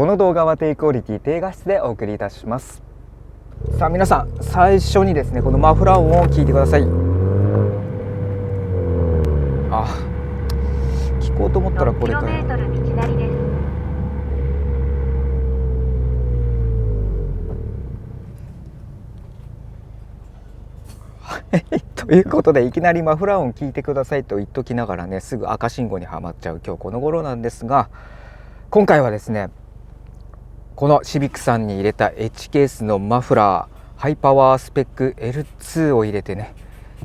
この動画は低クオリティ低画質でお送りいたします。さあ皆さん、最初にですねこのマフラー音を聞いてください。聞こうと思ったらこれかよ。ということでいきなりマフラー音聞いてくださいと言っときながらね、すぐ赤信号にはまっちゃう今日この頃なんですが、今回はですねこのシビックさんに入れた H ケースのマフラーハイパワースペック L2 を入れてね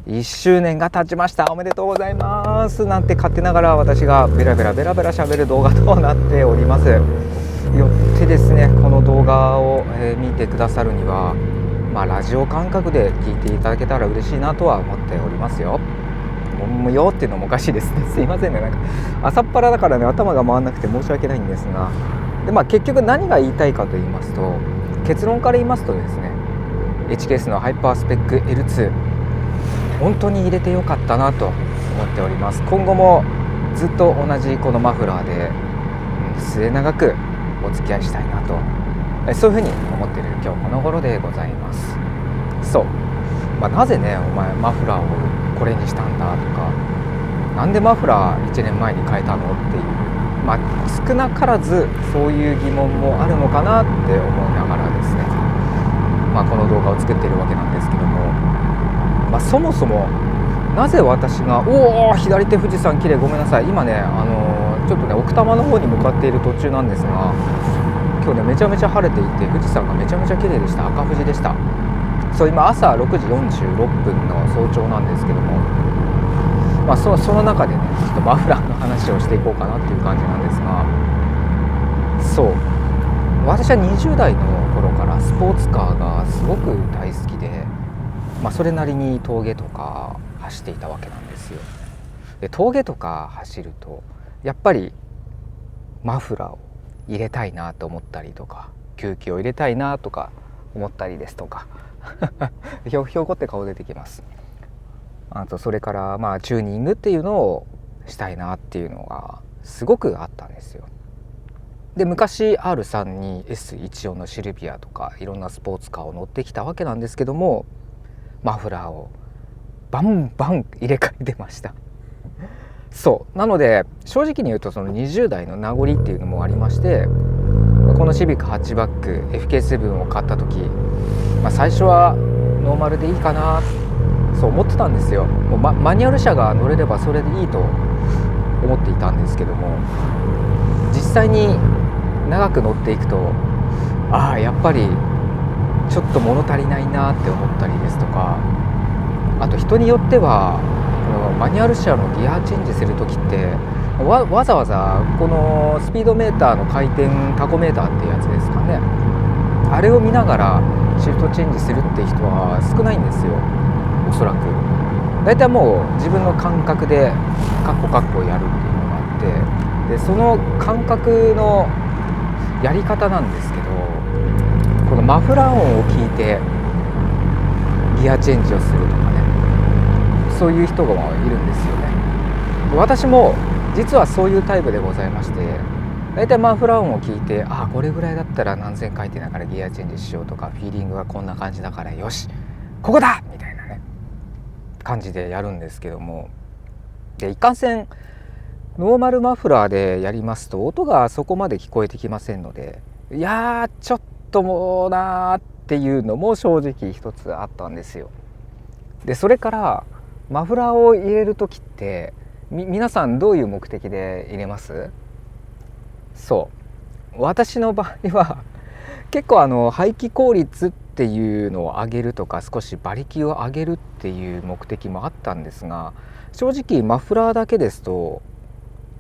1周年が経ちました。おめでとうございますなんて勝手ながら私がベラベラ喋る動画となっております。よってですねこの動画を見てくださるにはラジオ感覚で聞いていただけたら嬉しいなとは思っておりますよ。もうよっていうのもおかしいですね。すいませんね、なんか朝っぱらだからね頭が回らなくて申し訳ないんですが、で結局何が言いたいかと言いますと、結論から言いますとですね H ケースのハイパースペック L2 本当に入れてよかったなと思っております。今後もずっと同じこのマフラーで末永くお付き合いしたいなと、そういうふうに思っている今日この頃でございます。そう、なぜねお前マフラーをこれにしたんだとか、なんでマフラー1年前に変えたのっていう、少なからずそういう疑問もあるのかなって思いながらですね、この動画を作っているわけなんですけども、そもそもなぜ私が左手富士山綺麗、ごめんなさい今ねちょっとね奥多摩の方に向かっている途中なんですが、今日ねめちゃめちゃ晴れていて富士山がめちゃめちゃ綺麗でした。赤富士でした。そう今朝6時46分の早朝なんですけども、その中でねちょっとマフラーの話をしていこうかなっていう感じなんですが、そう私は20代の頃からスポーツカーがすごく大好きで、それなりに峠とか走っていたわけなんですよ。で峠とか走るとやっぱりマフラーを入れたいなと思ったりとか、吸気を入れたいなとか思ったりですとかひょこって顔出てきます。あとそれからチューニングっていうのをしたいなっていうのがすごくあったんですよ。で昔 R3 に S14 のシルビアとかいろんなスポーツカーを乗ってきたわけなんですけども、マフラーをバンバン入れ替えてました。そうなので正直に言うとその20代の名残っていうのもありまして、このシビックハッチバック FK7 を買った時、最初はノーマルでいいかなそう思ってたんですよ。もうマニュアル車が乗れればそれでいいと思っていたんですけども、実際に長く乗っていくとやっぱりちょっと物足りないなって思ったりですとか、あと人によってはこのマニュアル車のギアチェンジする時ってわざわざこのスピードメーターの回転タコメーターっていうやつですかね、あれを見ながらシフトチェンジするって人は少ないんですよ。おそらくだいたいもう自分の感覚でカッコやるっていうのがあって、でその感覚のやり方なんですけど、このマフラー音を聞いてギアチェンジをするとかね、そういう人がいるんですよね。私も実はそういうタイプでございまして、だいたいマフラー音を聞いてこれぐらいだったら何千回転だからギアチェンジしようとか、フィーリングがこんな感じだからよしここだみたいなね感じでやるんですけども、でいかんせんノーマルマフラーでやりますと音がそこまで聞こえてきませんので、いやちょっともうなーっていうのも正直一つあったんですよ。でそれからマフラーを入れる時って皆さんどういう目的で入れます？そう私の場合は結構排気効率っていうのを上げるとか、少し馬力を上げるっていう目的もあったんですが、正直マフラーだけですと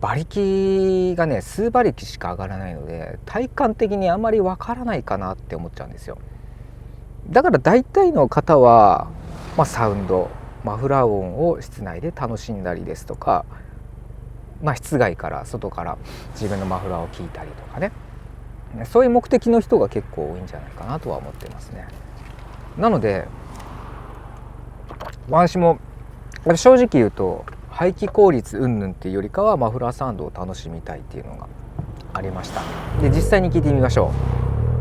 馬力がね数馬力しか上がらないので、体感的にあまりわからないかなって思っちゃうんですよ。だから大体の方は、サウンドマフラー音を室内で楽しんだりですとか、室外から外から自分のマフラーを聞いたりとかね、そういう目的の人が結構多いんじゃないかなとは思ってますね。なので私も正直言うと排気効率云々っていうよりかはマフラーサウンドを楽しみたいっていうのがありました。で実際に聞いてみましょ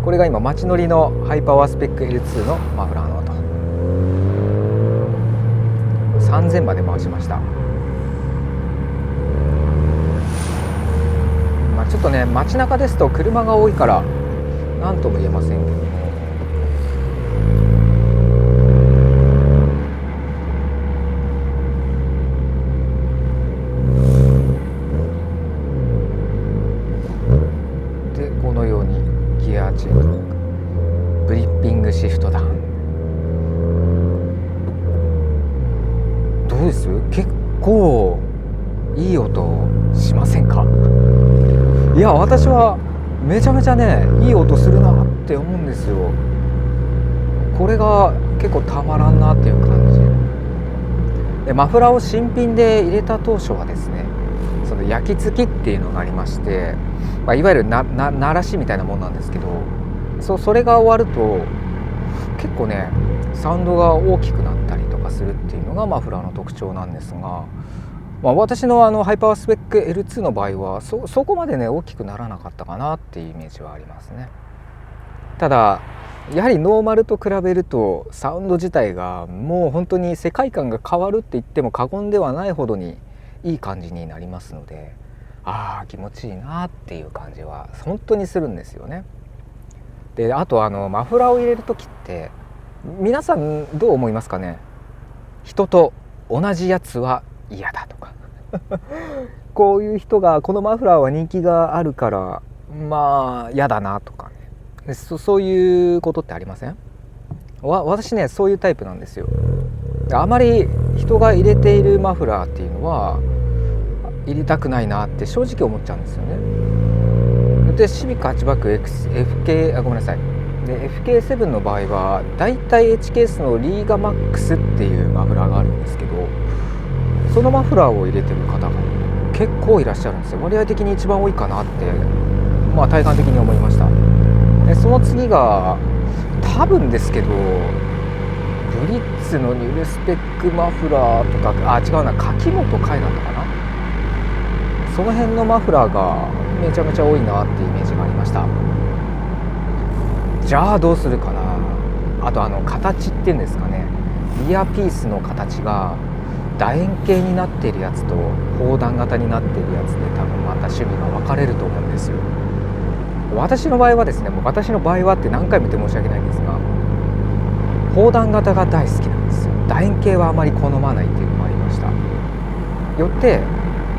う。これが今街乗りのハイパワースペック L2 のマフラーの音。3000まで回しました。ちょっとね街中ですと車が多いから何とも言えませんけども、でこのようにギアチェンジ、ブリッピングシフトダウン、どうです？結構いい音しませんか？いや私はめちゃめちゃねいい音するなって思うんですよ。これが結構たまらんなっていう感じで、マフラーを新品で入れた当初はですね、その焼き付きっていうのがありまして、いわゆる鳴らしみたいなもんなんですけど、それが終わると結構ねサウンドが大きくなったりとかするっていうのがマフラーの特徴なんですが、私のハイパワースペック L2 の場合はそこまでね大きくならなかったかなっていうイメージはありますね。ただやはりノーマルと比べるとサウンド自体がもう本当に世界観が変わるって言っても過言ではないほどにいい感じになりますので、気持ちいいなっていう感じは本当にするんですよね。であとマフラーを入れる時って皆さんどう思いますかね。人と同じやつは嫌だとかこういう人がこのマフラーは人気があるから嫌だなとかね、そういうことってありません？私ねそういうタイプなんですよ。あまり人が入れているマフラーっていうのは入れたくないなって正直思っちゃうんですよね。でシビックハッチバック FK ごめんなさいで FK7 の場合はだいたい H ケースのリーガマックスっていうマフラーがあるんですけど、そのマフラーを入れてる方が結構いらっしゃるんですよ。割合的に一番多いかなって体感的に思いました。でその次が多分ですけどブリッツのニュルスペックマフラーとか違うな柿本海だったかな、その辺のマフラーがめちゃめちゃ多いなっていうイメージがありました。じゃあどうするかな。あと形っていうんですかね、リアピースの形が楕円形になっているやつと砲弾型になっているやつで多分また趣味が分かれると思うんですよ。私の場合はですね、私の場合はって何回も言って申し訳ないんですが、砲弾型が大好きなんですよ。楕円形はあまり好まないっていうのもありました。よって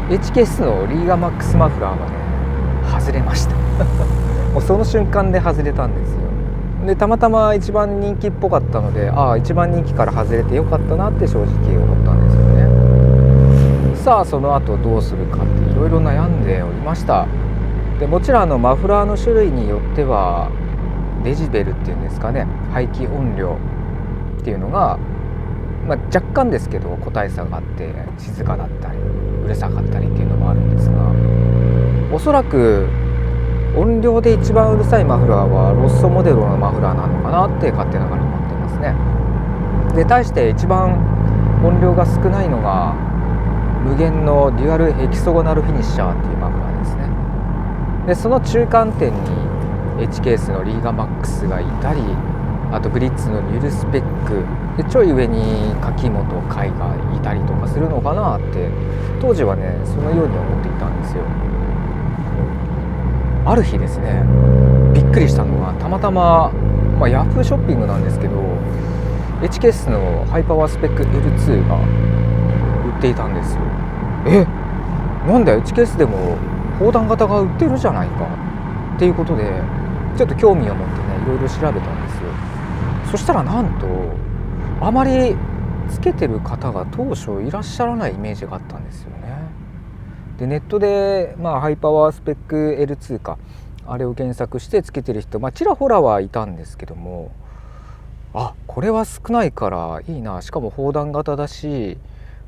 HKS のリーガマックスマフラーはね外れましたもうその瞬間で外れたんですよ。でたまたま一番人気っぽかったので一番人気から外れてよかったなって正直思ったんですよね。さあその後どうするかっていろいろ悩んでおりました。でもちろんマフラーの種類によってはデジベルっていうんですかね、排気音量っていうのが、若干ですけど個体差があって静かだったりうるさかったりっていうのもあるんですが、おそらく音量で一番うるさいマフラーはロッソモデルのマフラーなのかなって勝手ながら思ってますね。で対して一番音量が少ないのが無限のデュアルエキソゴナルフィニッシャーっていうマフラーですね。でその中間点に H ケースのリーガマックスがいたり、あとブリッツのニュルスペックでちょい上に柿本海がいたりとかするのかなって当時はねそのように思っていたんですよ。ある日ですねびっくりしたのがたまたま、ヤフーショッピングなんですけど H ケースのハイパワースペック L2 が売っていたんですよ。なんだ H ケースでも砲弾型が売ってるじゃないかっていうことでちょっと興味を持ってねいろいろ調べたんですよ。そしたらなんとあまりつけてる方が当初いらっしゃらないイメージがあったんですよね。でネットで、ハイパワースペック L2 かあれを検索してつけてる人、ちらほらはいたんですけども、これは少ないからいいな、しかも砲弾型だし、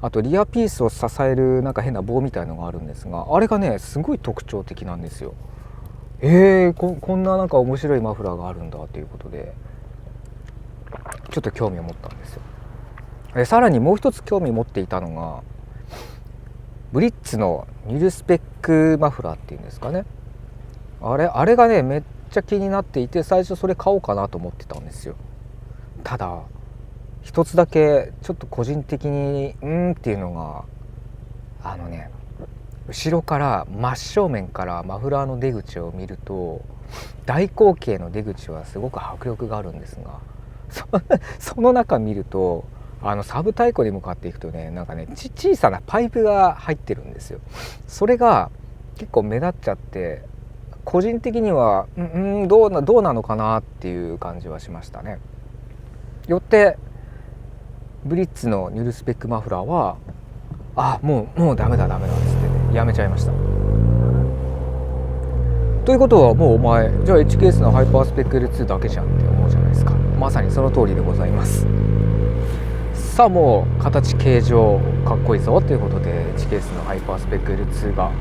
あとリアピースを支えるなんか変な棒みたいのがあるんですが、あれがねすごい特徴的なんですよ。こんななんか面白いマフラーがあるんだということでちょっと興味を持ったんですよ。さらにもう一つ興味を持っていたのがブリッツのニュルスペックマフラーっていうんですかね、あれがねめっちゃ気になっていて、最初それ買おうかなと思ってたんですよ。ただ一つだけちょっと個人的にっていうのが、後ろから真正面からマフラーの出口を見ると大口径の出口はすごく迫力があるんですが、その中見るとサブ太鼓に向かっていくとね、なんかね小さなパイプが入ってるんですよ。それが結構目立っちゃって、個人的にはどうなのかなっていう感じはしましたね。よってブリッツのニュルスペックマフラーはもうダメだっつってねやめちゃいました。ということはもうお前じゃあ H ケースのハイパースペック L2 だけじゃんって思うじゃないですか。まさにその通りでございます。さあもう形形状かっこいいぞということで H ケースのハイパースペック L2 が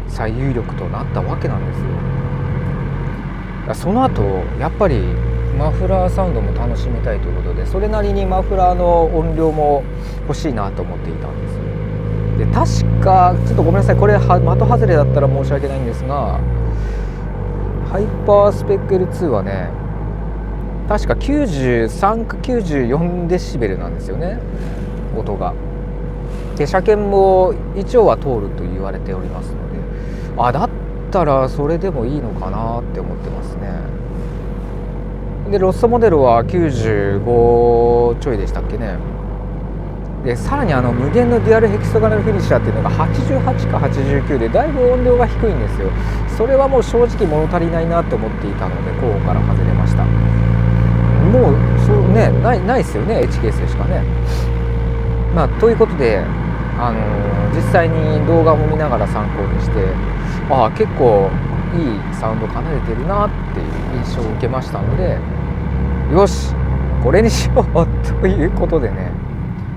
最有力となったわけなんですよ。その後やっぱりマフラーサウンドも楽しみたいということで、それなりにマフラーの音量も欲しいなと思っていたんですよ。で確かちょっとごめんなさい、これ的外れだったら申し訳ないんですが、ハイパースペック L2 はね確か93か94デシベルなんですよね、音が。で車検も一応は通ると言われておりますので、だったらそれでもいいのかなって思ってますね。でロッソモデルは95ちょいでしたっけね。でさらに無限のデュアルヘキソガナルフィニッシャーっていうのが88か89でだいぶ音量が低いんですよ。それはもう正直物足りないなと思っていたので候補から外れました。もうそうねないですよね H ケースでしかね。ということで実際に動画も見ながら参考にして、結構いいサウンド奏でてるなっていう印象を受けましたので、よしこれにしようということでね、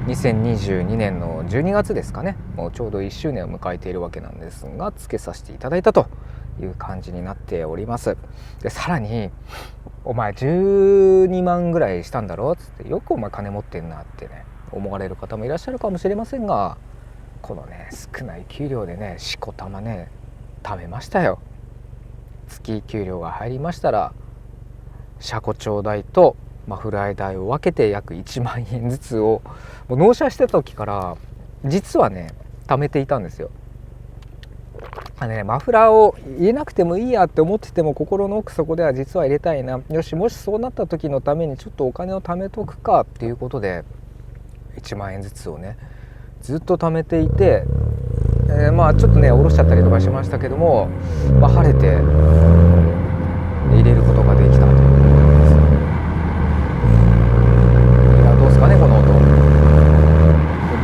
2022年の12月ですかね、もうちょうど1周年を迎えているわけなんですが、つけさせていただいたという感じになっております。でさらにお前12万ぐらいしたんだろっつって、よくお前金持ってんなってね思われる方もいらっしゃるかもしれませんが、このね少ない給料でねしこたまね貯めましたよ。月給料が入りましたら車庫帳代とマフラー代を分けて約1万円ずつをもう納車してた時から実はね貯めていたんですよ。マフラーを入れなくてもいいやって思ってても、心の奥底では実は入れたいな、よしもしそうなった時のためにちょっとお金を貯めとくかっていうことで1万円ずつをねずっと貯めていて、ちょっとね下ろしちゃったりとかしましたけども、晴れて入れることができたということです。どうですかねこの音。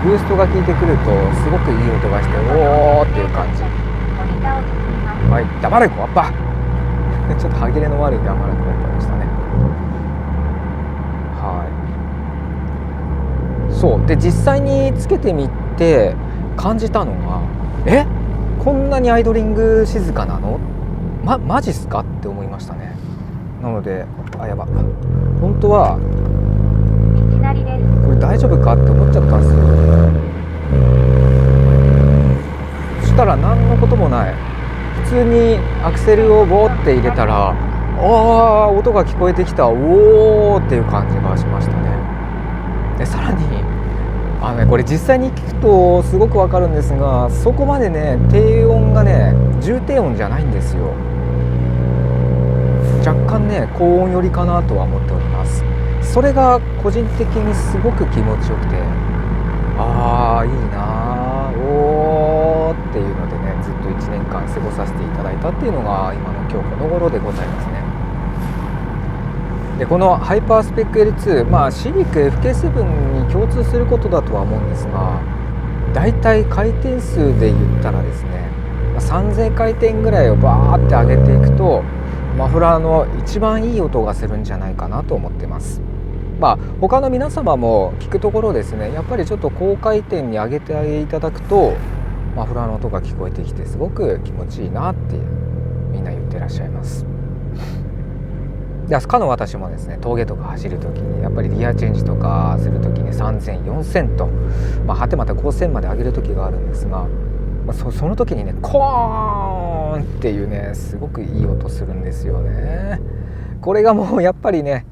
ブーストが効いてくるとすごくいい音がしておーっていう感じ。はい、黙れコアッパちょっと歯切れの悪い黙れコアッパでしたね。そうで実際につけてみて感じたのが、こんなにアイドリング静かなのマジっすかって思いましたね。なのでやば本当はこれ大丈夫かって思っちゃったんですよ。そしたら何のこともない、普通にアクセルをボーって入れたら音が聞こえてきた、おーっていう感じがしましたね。でさらにこれ実際に聞くとすごくわかるんですが、そこまでね低音がね重低音じゃないんですよ。若干ね高音寄りかなとは思っております。それが個人的にすごく気持ちよくて、いいなおーっていうのでねずっと1年間過ごさせていただいたっていうのが今の今日この頃でございますね。でこのハイパースペック L2、シビック FK7 に共通することだとは思うんですが、だいたい回転数で言ったらですね3000回転ぐらいをバーって上げていくとマフラーの一番いい音がするんじゃないかなと思ってます。他の皆様も聞くところですね、やっぱりちょっと高回転に上げていただくとマフラーの音が聞こえてきてすごく気持ちいいなってみんな言ってらっしゃいます。でかの私もですね峠とか走るときにやっぱりリアチェンジとかするときに3000、4000と、果てまた5000まで上げるときがあるんですが、その時にねコーンーンっていうねすごくいい音するんですよね。これがもうやっぱりね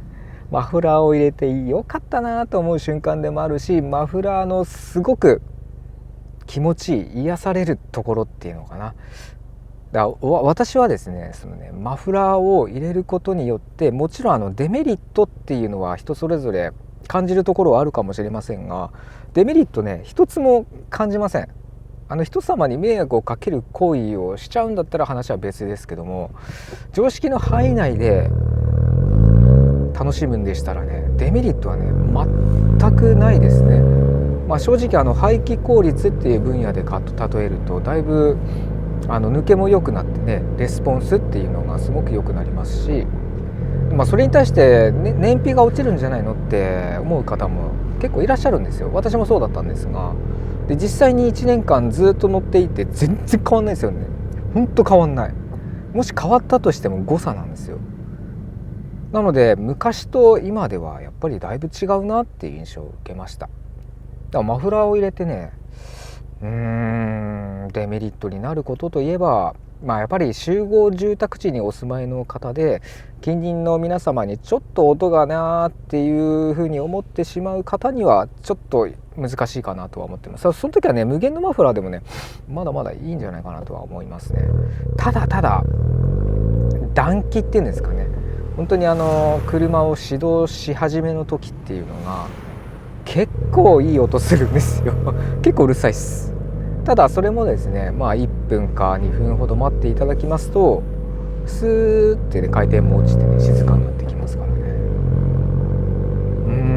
マフラーを入れてよかったなと思う瞬間でもあるし、マフラーのすごく気持ちいい癒されるところっていうのかな。私はですねそのねマフラーを入れることによってもちろんデメリットっていうのは人それぞれ感じるところはあるかもしれませんが、デメリットね一つも感じません。人様に迷惑をかける行為をしちゃうんだったら話は別ですけども、常識の範囲内で楽しむんでしたらねデメリットはね全くないですね。正直排気効率っていう分野で例えるとだいぶ抜けも良くなってねレスポンスっていうのがすごく良くなりますし、それに対して、ね、燃費が落ちるんじゃないのって思う方も結構いらっしゃるんですよ。私もそうだったんですが、で実際に1年間ずっと乗っていて全然変わんないですよね。ほんと変わんない。もし変わったとしても誤差なんですよ。なので昔と今ではやっぱりだいぶ違うなっていう印象を受けました。だからマフラーを入れてねデメリットになることといえば、やっぱり集合住宅地にお住まいの方で近隣の皆様にちょっと音がなっていうふうに思ってしまう方にはちょっと難しいかなとは思ってます。その時はね無限のマフラーでもねまだまだいいんじゃないかなとは思いますね。ただ暖気っていうんですかね、本当に車を始動し始めの時っていうのが結構いい音するんですよ結構うるさいっす。ただそれもですね1分か2分ほど待っていただきますとスーって、ね、回転も落ちてね静かになってきますからね。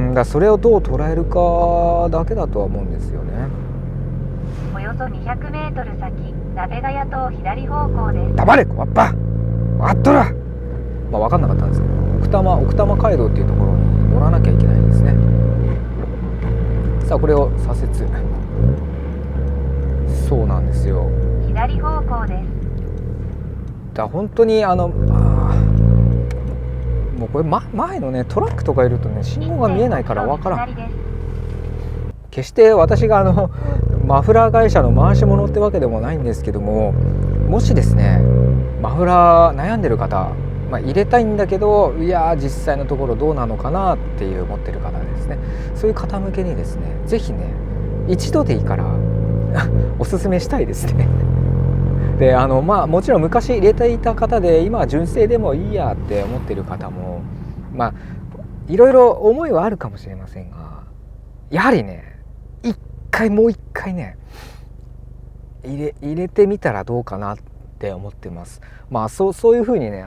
だからそれをどう捉えるかだけだとは思うんですよね。およそ200メートル先鍋ヶ谷島左方向です。黙れこわっぱわっとら分かんなかったんですけど奥多摩街道っていうところに乗らなきゃいけないんですね。さあこれを左折。そうなんですよ。左方向です。だ本当にもうこれ、前のねトラックとかいるとね信号が見えないから分からん。決して私がマフラー会社の回し物ってわけでもないんですけども、もしですねマフラー悩んでる方、入れたいんだけどいや実際のところどうなのかなっていう思ってる方ですね、そういう方向けにですねぜひね一度でいいからおすすめしたいですねでもちろん昔入れていた方で今は純正でもいいやって思ってる方もいろいろ思いはあるかもしれませんが、やはりねもう一回ね入れてみたらどうかなって思ってます。そういうふうにね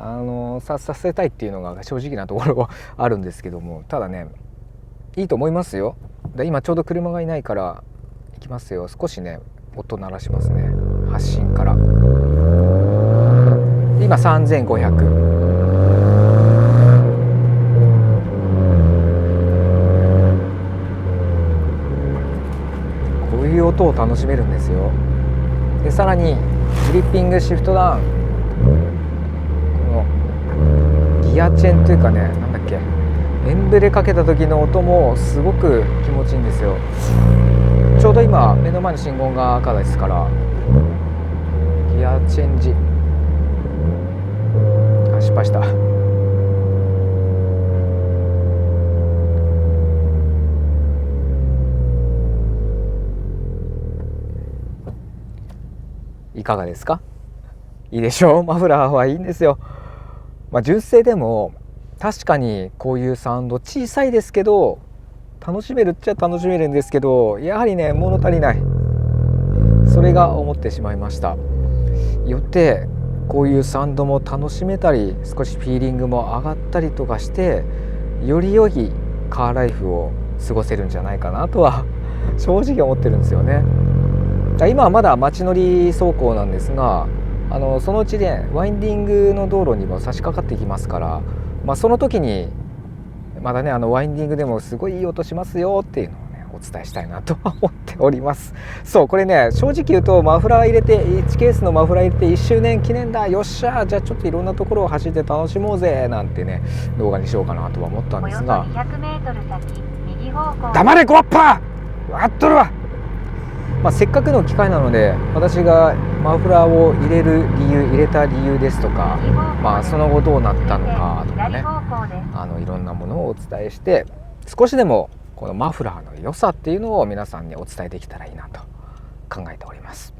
させたいっていうのが正直なところはあるんですけども、ただねいいと思いますよ。で今ちょうど車がいないから行きますよ。少しね音鳴らしますね。発進から今3500。こういう音を楽しめるんですよ。でさらにグリッピングシフトダウン、このギアチェンというかねエンブレかけた時の音もすごく気持ちいいんですよ。ちょうど今目の前の信号が赤ですからギアチェンジ失敗した。いかがですか？いいでしょう。マフラーはいいんですよ。純正でも確かにこういうサウンド小さいですけど楽しめるっちゃ楽しめるんですけど、やはりね物足りない、それが思ってしまいました。よってこういうサウンドも楽しめたり少しフィーリングも上がったりとかしてより良いカーライフを過ごせるんじゃないかなとは正直思ってるんですよね。今はまだ街乗り走行なんですがそのうちねワインディングの道路にも差し掛かってきますから、その時にまだねワインディングでもすごいいい音しますよっていうのをねお伝えしたいなとは思っております。そうこれね正直言うとマフラー入れて1ケースのマフラー入れて1周年記念だよっしゃじゃあちょっといろんなところを走って楽しもうぜなんてね動画にしようかなとは思ったんですが、およそ200メートル先右方向。黙れコッパーわっとるわ。せっかくの機会なので私がマフラーを入れる理由、入れた理由ですとか、その後どうなったのかとかね、いろんなものをお伝えして、少しでもこのマフラーの良さっていうのを皆さんにお伝えできたらいいなと考えております。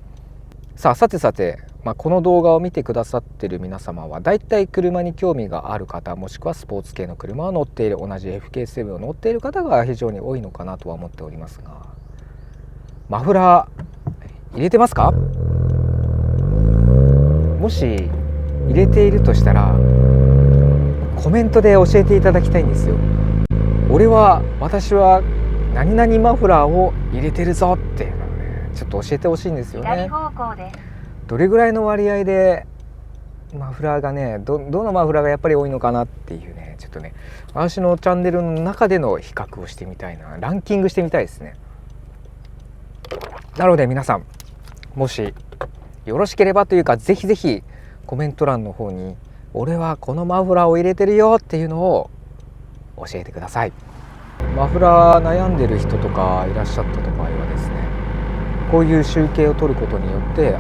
さて、この動画を見てくださってる皆様はだいたい車に興味がある方、もしくはスポーツ系の車を乗っている、同じ FK7 を乗っている方が非常に多いのかなとは思っておりますが、マフラー入れてますか？もし入れているとしたらコメントで教えていただきたいんですよ。私は何々マフラーを入れてるぞっていうのをね、ちょっと教えてほしいんですよね。どれぐらいの割合でマフラーがね、どのマフラーがやっぱり多いのかなっていうね、ちょっとね、私のチャンネルの中での比較をしてみたいな、ランキングしてみたいですね。なので皆さん、もしよろしければというか、ぜひぜひコメント欄の方に俺はこのマフラーを入れてるよっていうのを教えてください。マフラー悩んでる人とかいらっしゃった場合はですね、こういう集計を取ることによって、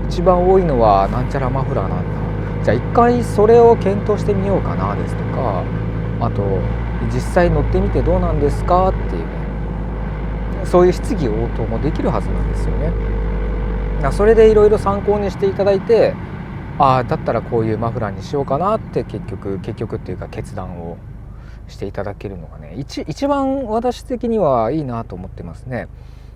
一番多いのはなんちゃらマフラーなんだ、じゃあ一回それを検討してみようかなですとか、あと実際乗ってみてどうなんですかっていうね、そういう質疑応答もできるはずなんですよね。それでいろいろ参考にしていただいて、だったらこういうマフラーにしようかなって結局っていうか決断をしていただけるのがね、一番私的にはいいなと思ってますね。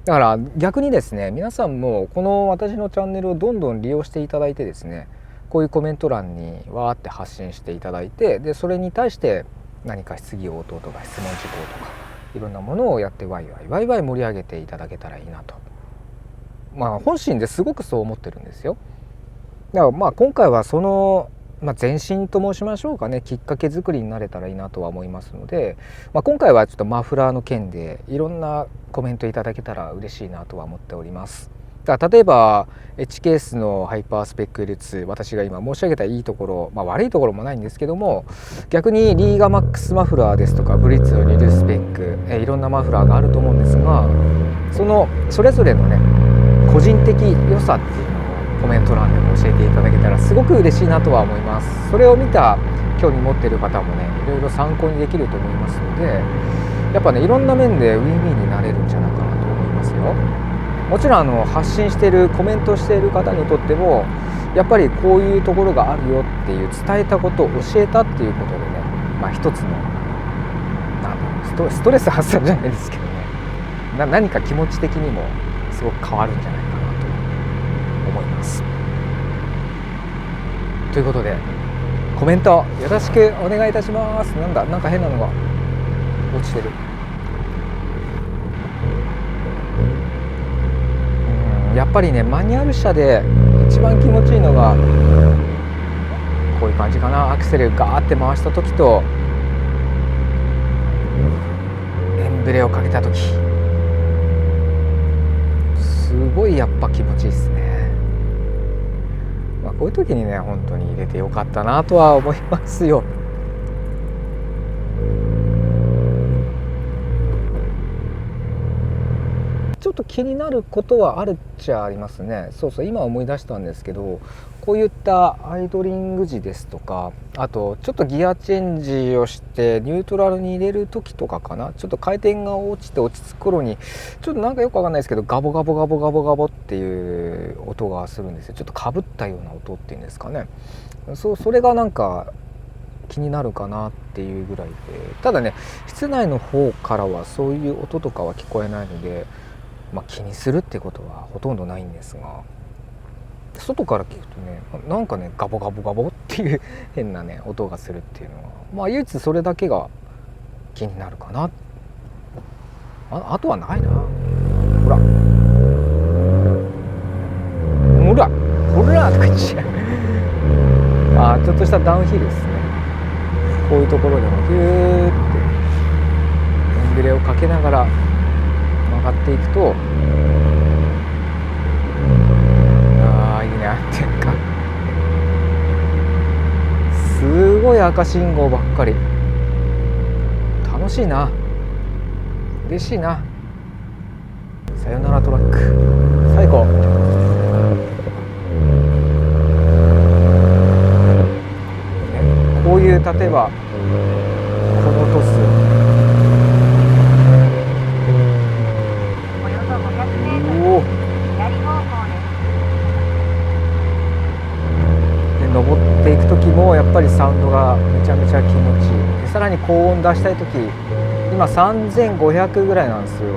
だから逆にですね、皆さんもこの私のチャンネルをどんどん利用していただいてですね、こういうコメント欄にわーって発信していただいて、でそれに対して何か質疑応答とか質問事項とかいろんなものをやってワイワイ盛り上げていただけたらいいなと、本心ですごくそう思ってるんですよ。だから今回はその前進と申しましょうかね、きっかけ作りになれたらいいなとは思いますので、今回はちょっとマフラーの件でいろんなコメントいただけたら嬉しいなとは思っております。だから例えば H ケースのハイパースペック L2、私が今申し上げたいいところ、悪いところもないんですけども、逆にリーガマックスマフラーですとかブリッツのリルスペック、いろんなマフラーがあると思うんですが、それぞれのね個人的良さっていうのをコメント欄でも教えていただけたらすごく嬉しいなとは思います。それを見た興味持っている方もね、いろいろ参考にできると思いますので、やっぱねいろんな面でウィンウィンになれるんじゃないかなと思いますよ。もちろん発信しているコメントしている方にとってもやっぱりこういうところがあるよっていう伝えたことを教えたっていうことでね、一つのストレス発散じゃないですけどね、何か気持ち的にもすごく変わるんじゃないかなと思います。ということでコメントよろしくお願いいたします。なんか変なのが落ちてる。やっぱりねマニュアル車で一番気持ちいいのがこういう感じかな。アクセルガーって回した時とエンブレをかけた時、すごいやっぱ気持ちいいですね。こういう時にね本当に入れてよかったなとは思いますよ。ちょっと気になることはあるっちゃありますね。今思い出したんですけど、こういったアイドリング時ですとか、あとちょっとギアチェンジをしてニュートラルに入れる時とかかな、ちょっと回転が落ち着く頃にちょっとなんかよくわかんないですけどガボガボガボガボガボっていう音がするんですよ。ちょっとかぶったような音っていうんですかね。それがなんか気になるかなっていうぐらいで、ただね室内の方からはそういう音とかは聞こえないので、気にするってことはほとんどないんですが、外から聞くとねなんかねガボガボガボっていう変なね音がするっていうのは唯一それだけが気になるかな。あとはないな。ほらとか言っちゃうちょっとしたダウンヒルですね。こういうところでもギューってエンブレをかけながら曲がっていくと、いいねっていうか、すごい赤信号ばっかり。楽しいな、嬉しいな。さよならトラック最高。いう例えばこのトスおよそ500メートルおお左方向です。で登っていく時もやっぱりサウンドがめちゃめちゃ気持ちいい。でさらに高音出したい時今3500ぐらいなんですよ。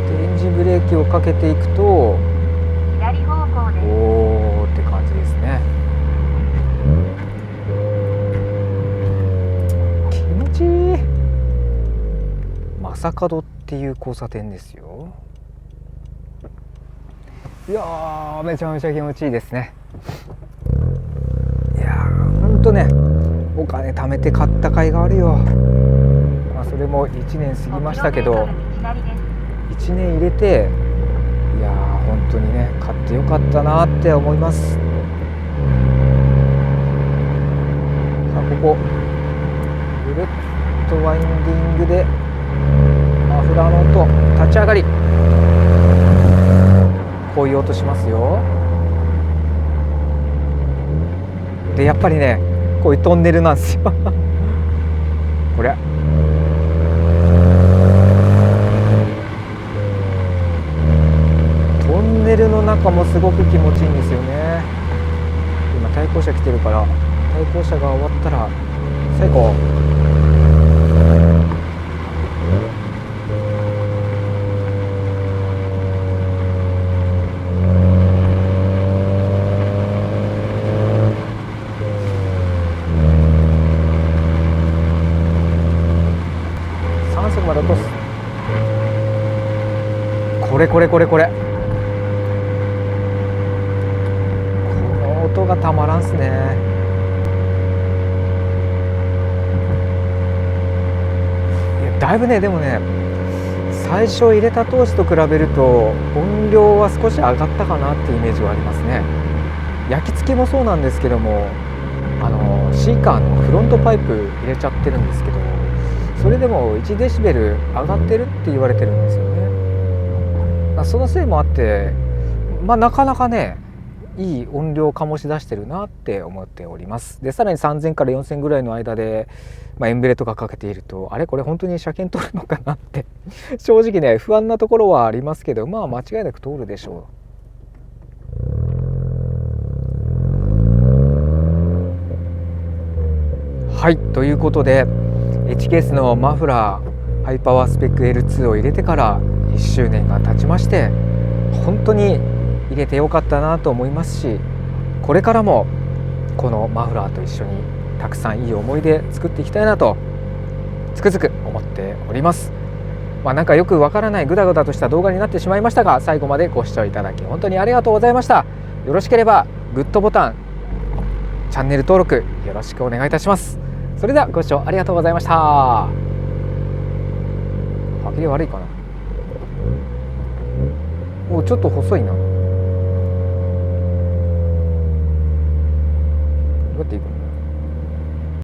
でエンジンブレーキをかけていくと左方向です。おーって感じですね。気持ちいい。正門っていう交差点ですよ。いやーめちゃめちゃ気持ちいいですね。いやーほんとねお金貯めて買った甲斐があるよ。まあ、それも1年過ぎましたけど5キロメートル道なりです。1年入れていやー本当にね買ってよかったなって思います。さあここぐるっとワインディングでマフラーの音立ち上がりこういう音しますよ。でやっぱりねこういうトンネルなんですよこれトンネルの中もすごく気持ちいいんですよね。今対向車来てるから対向車が終わったら最後3速まで落とす。これこの音がたまらんすね。いやだいぶねでもね最初入れた当時と比べると音量は少し上がったかなっていうイメージはありますね。焼き付きもそうなんですけどもシーカーのフロントパイプ入れちゃってるんですけどそれでも1デシベル上がってるって言われてるんですよね。そのせいもあってなかなかねいい音量を醸し出してるなって思っております。でさらに3000から4000ぐらいの間で、エンブレとかかけているとあれこれ本当に車検通るのかなって正直ね不安なところはありますけど間違いなく通るでしょう。はいということで HKS のマフラーハイパワースペック L2 を入れてから1周年が経ちまして本当に入れてよかったなと思いますしこれからもこのマフラーと一緒にたくさんいい思い出作っていきたいなとつくづく思っております。なんかよくわからないグダグダとした動画になってしまいましたが最後までご視聴いただき本当にありがとうございました。よろしければグッドボタンチャンネル登録よろしくお願いいたします。それではご視聴ありがとうございました。歯切れ悪いかな。おちょっと細いな。どうやっていくの。